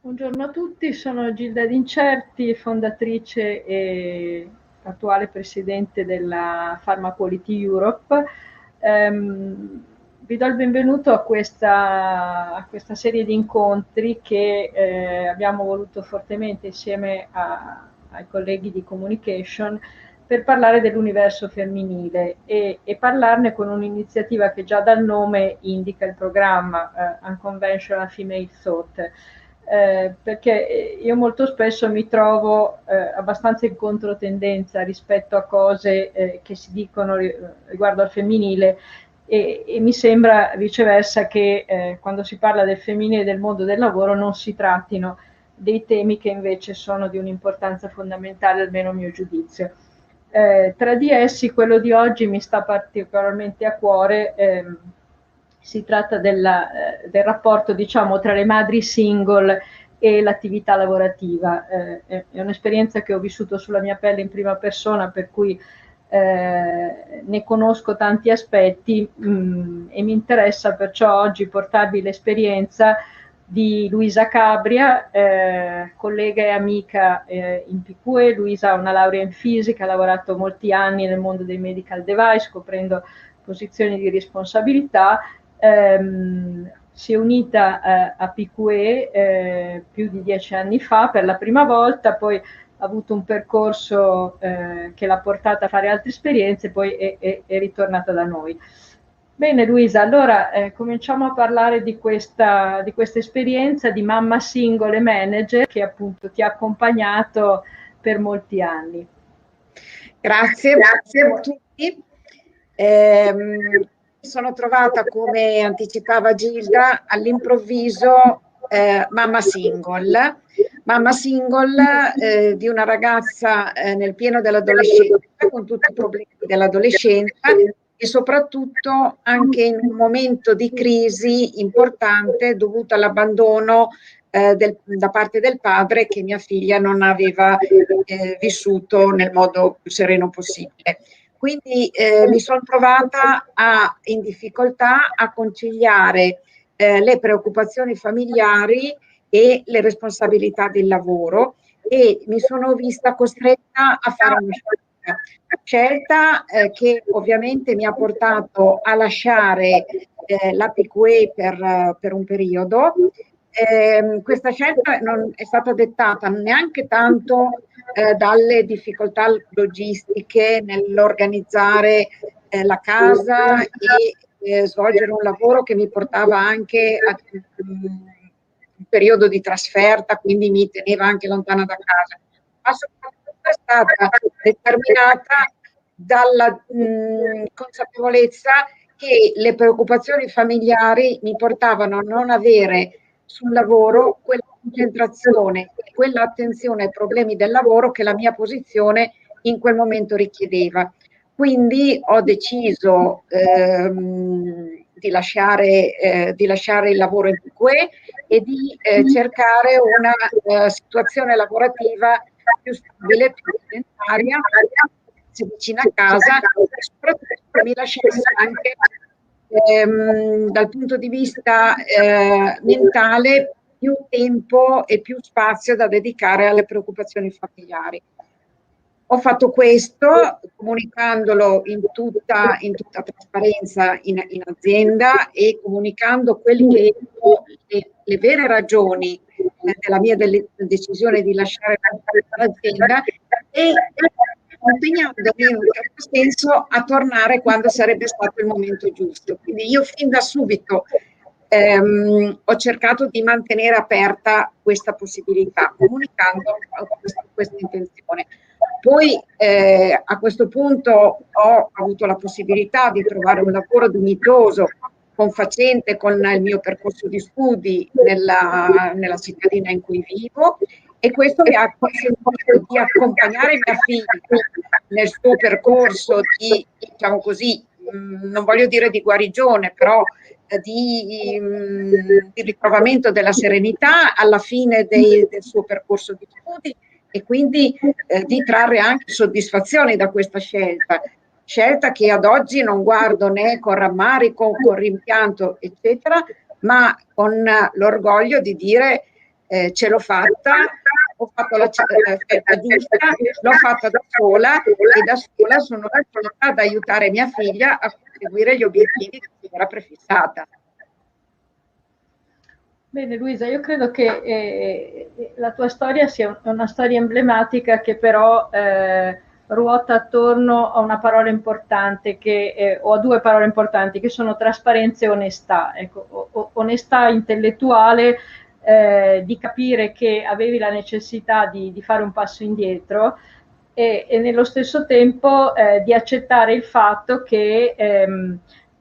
Buongiorno a tutti, sono Gilda D'Incerti, fondatrice e attuale presidente della Pharmaquality Europe. Vi do il benvenuto a questa serie di incontri che abbiamo voluto fortemente insieme ai colleghi di Communication per parlare dell'universo femminile e parlarne con un'iniziativa che già dal nome indica il programma Unconventional Female Thought. Perché io molto spesso mi trovo abbastanza in controtendenza rispetto a cose che si dicono riguardo al femminile e mi sembra viceversa che quando si parla del femminile e del mondo del lavoro non si trattino dei temi che invece sono di un'importanza fondamentale, almeno a mio giudizio. Tra di essi quello di oggi mi sta particolarmente a cuore. Si tratta del rapporto, diciamo, tra le madri single e l'attività lavorativa. È un'esperienza che ho vissuto sulla mia pelle in prima persona, per cui ne conosco tanti aspetti e mi interessa perciò oggi portarvi l'esperienza di Luisa Cabria, collega e amica in PQE. Luisa ha una laurea in fisica, ha lavorato molti anni nel mondo dei medical device, coprendo posizioni di responsabilità. Si è unita a PQE più di 10 anni fa per la prima volta, poi ha avuto un percorso che l'ha portata a fare altre esperienze, poi è ritornata da noi. Bene Luisa, allora cominciamo a parlare di questa esperienza di mamma single e manager che appunto ti ha accompagnato per molti anni. Grazie a tutti. Sono trovata, come anticipava Gilda, all'improvviso mamma single di una ragazza nel pieno dell'adolescenza, con tutti i problemi dell'adolescenza e soprattutto anche in un momento di crisi importante dovuto all'abbandono da parte del padre che mia figlia non aveva vissuto nel modo più sereno possibile. Quindi mi sono trovata in difficoltà a conciliare le preoccupazioni familiari e le responsabilità del lavoro e mi sono vista costretta a fare una scelta che ovviamente mi ha portato a lasciare la PQE per un periodo. Questa scelta non è stata dettata neanche tanto dalle difficoltà logistiche nell'organizzare la casa e svolgere un lavoro che mi portava anche a un periodo di trasferta, quindi mi teneva anche lontana da casa, ma soprattutto è stata determinata dalla consapevolezza che le preoccupazioni familiari mi portavano a non avere sul lavoro quella concentrazione, quella attenzione ai problemi del lavoro che la mia posizione in quel momento richiedeva. Quindi ho deciso di lasciare il lavoro in PQE e di cercare una situazione lavorativa più stabile, più sedentaria, vicina a casa e soprattutto mi lasciasse anche dal punto di vista mentale più tempo e più spazio da dedicare alle preoccupazioni familiari. Ho fatto questo comunicandolo in tutta trasparenza in azienda e comunicando quelle che erano le vere ragioni della mia decisione di lasciare l'azienda e impegnandomi in un certo senso a tornare quando sarebbe stato il momento giusto. Quindi io fin da subito ho cercato di mantenere aperta questa possibilità, comunicando questa intenzione. Poi a questo punto ho avuto la possibilità di trovare un lavoro dignitoso, confacente con il mio percorso di studi nella cittadina in cui vivo e questo mi ha consentito di accompagnare mia figlia nel suo percorso di, diciamo così, non voglio dire di guarigione, però di ritrovamento della serenità alla fine del suo percorso di studi e quindi di trarre anche soddisfazione da questa scelta che ad oggi non guardo né con rammarico, con rimpianto, eccetera, ma con l'orgoglio di dire ce l'ho fatta, ho fatto la scelta giusta, l'ho fatta da sola e da sola sono riuscita ad aiutare mia figlia a conseguire gli obiettivi che si era prefissata. Bene Luisa, io credo che la tua storia sia una storia emblematica che però ruota attorno a una parola importante o a due parole importanti che sono trasparenza e onestà. Ecco, onestà intellettuale, di capire che avevi la necessità di fare un passo indietro e nello stesso tempo di accettare il fatto che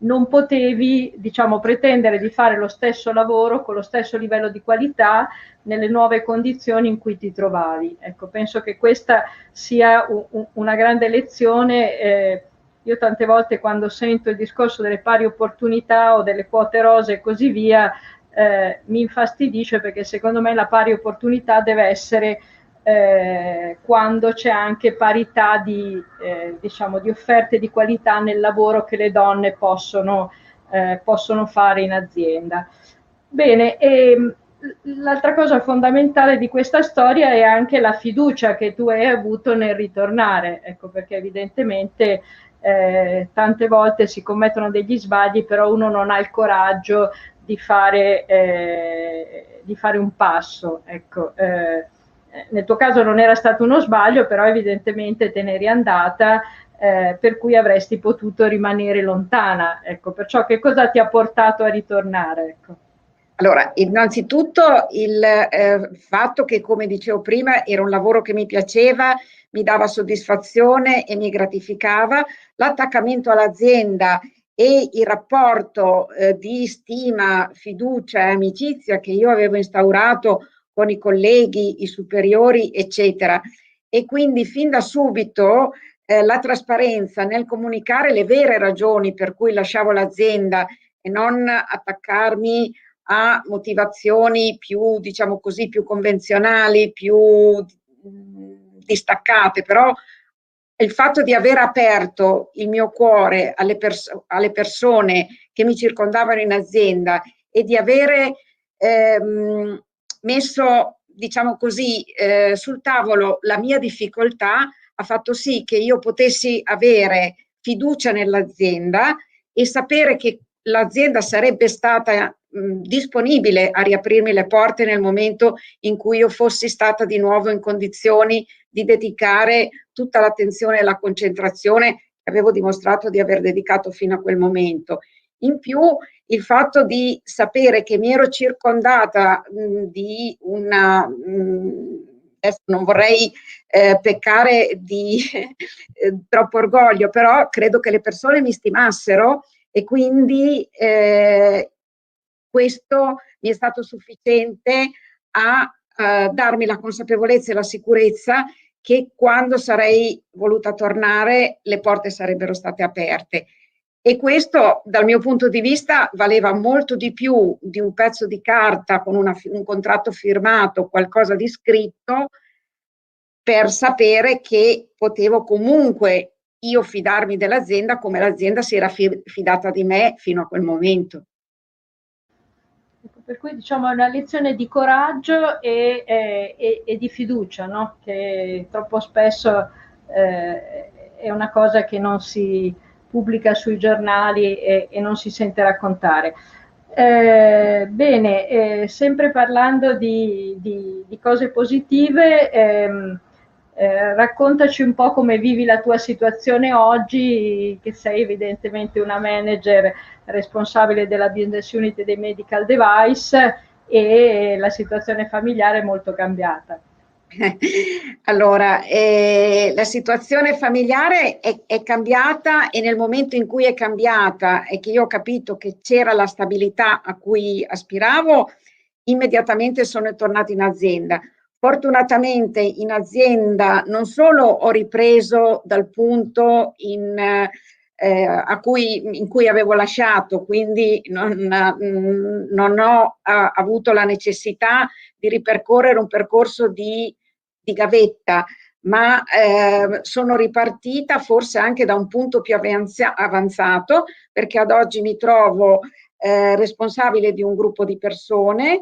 non potevi, diciamo, pretendere di fare lo stesso lavoro con lo stesso livello di qualità nelle nuove condizioni in cui ti trovavi. Ecco, penso che questa sia una grande lezione. Io tante volte quando sento il discorso delle pari opportunità o delle quote rose e così via, mi infastidisce perché secondo me la pari opportunità deve essere quando c'è anche parità diciamo, di offerte di qualità nel lavoro che le donne possono fare in azienda. Bene, l'altra cosa fondamentale di questa storia è anche la fiducia che tu hai avuto nel ritornare, ecco, perché evidentemente tante volte si commettono degli sbagli, però uno non ha il coraggio di fare un passo, ecco. Nel tuo caso non era stato uno sbaglio, però evidentemente te ne eri andata, per cui avresti potuto rimanere lontana. Ecco, perciò che cosa ti ha portato a ritornare? Ecco. Allora, innanzitutto il fatto che, come dicevo prima, era un lavoro che mi piaceva, mi dava soddisfazione e mi gratificava, l'attaccamento all'azienda e il rapporto di stima, fiducia e amicizia che io avevo instaurato con i colleghi, i superiori, eccetera. E quindi fin da subito la trasparenza nel comunicare le vere ragioni per cui lasciavo l'azienda e non attaccarmi a motivazioni più, diciamo così, più convenzionali, più distaccate, però il fatto di aver aperto il mio cuore alle persone che mi circondavano in azienda e di avere messo, diciamo così, sul tavolo la mia difficoltà ha fatto sì che io potessi avere fiducia nell'azienda e sapere che l'azienda sarebbe stata disponibile a riaprirmi le porte nel momento in cui io fossi stata di nuovo in condizioni di dedicare tutta l'attenzione e la concentrazione che avevo dimostrato di aver dedicato fino a quel momento. In più, il fatto di sapere che mi ero circondata di una adesso non vorrei peccare di troppo orgoglio, però credo che le persone mi stimassero e quindi questo mi è stato sufficiente a darmi la consapevolezza e la sicurezza che quando sarei voluta tornare le porte sarebbero state aperte. E questo dal mio punto di vista valeva molto di più di un pezzo di carta con un contratto firmato, qualcosa di scritto, per sapere che potevo comunque io fidarmi dell'azienda come l'azienda si era fidata di me fino a quel momento. Per cui diciamo è una lezione di coraggio e di fiducia, no? Che troppo spesso è una cosa che non si pubblica sui giornali e non si sente raccontare. Bene, sempre parlando di cose positive, raccontaci un po' come vivi la tua situazione oggi, che sei evidentemente una manager responsabile della business unit dei medical device e la situazione familiare è molto cambiata. Allora, la situazione familiare è cambiata e nel momento in cui è cambiata e che io ho capito che c'era la stabilità a cui aspiravo, immediatamente sono tornata in azienda. Fortunatamente in azienda non solo ho ripreso dal punto in cui avevo lasciato, quindi non ho avuto la necessità di ripercorrere un percorso di gavetta, ma sono ripartita forse anche da un punto più avanzato, perché ad oggi mi trovo responsabile di un gruppo di persone,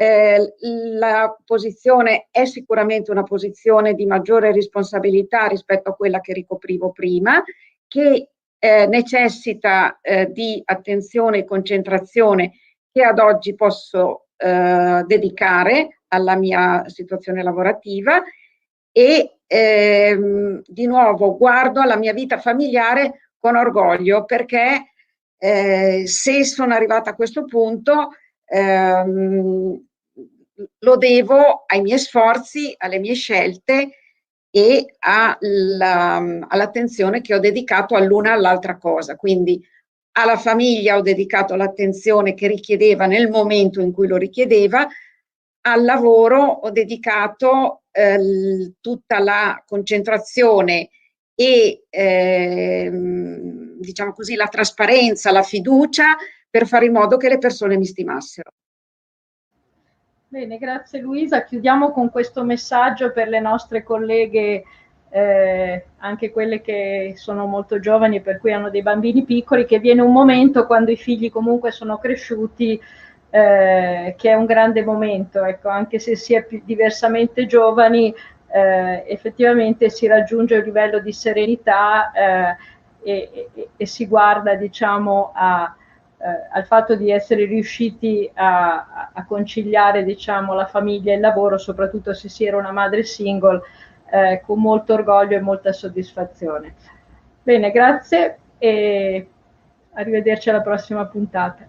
La posizione è sicuramente una posizione di maggiore responsabilità rispetto a quella che ricoprivo prima, che necessita di attenzione e concentrazione che ad oggi posso dedicare alla mia situazione lavorativa e di nuovo guardo alla mia vita familiare con orgoglio, perché se sono arrivata a questo punto lo devo ai miei sforzi, alle mie scelte e all'attenzione che ho dedicato all'una e all'altra cosa. Quindi alla famiglia ho dedicato l'attenzione che richiedeva nel momento in cui lo richiedeva, al lavoro ho dedicato tutta la concentrazione e diciamo così la trasparenza, la fiducia per fare in modo che le persone mi stimassero. Bene, grazie Luisa. Chiudiamo con questo messaggio per le nostre colleghe, anche quelle che sono molto giovani e per cui hanno dei bambini piccoli, che viene un momento quando i figli comunque sono cresciuti, che è un grande momento, ecco, anche se si è più diversamente giovani, effettivamente si raggiunge un livello di serenità e si guarda, diciamo, al fatto di essere riusciti a conciliare, diciamo, la famiglia e il lavoro, soprattutto se si era una madre single, con molto orgoglio e molta soddisfazione. Bene, grazie e arrivederci alla prossima puntata.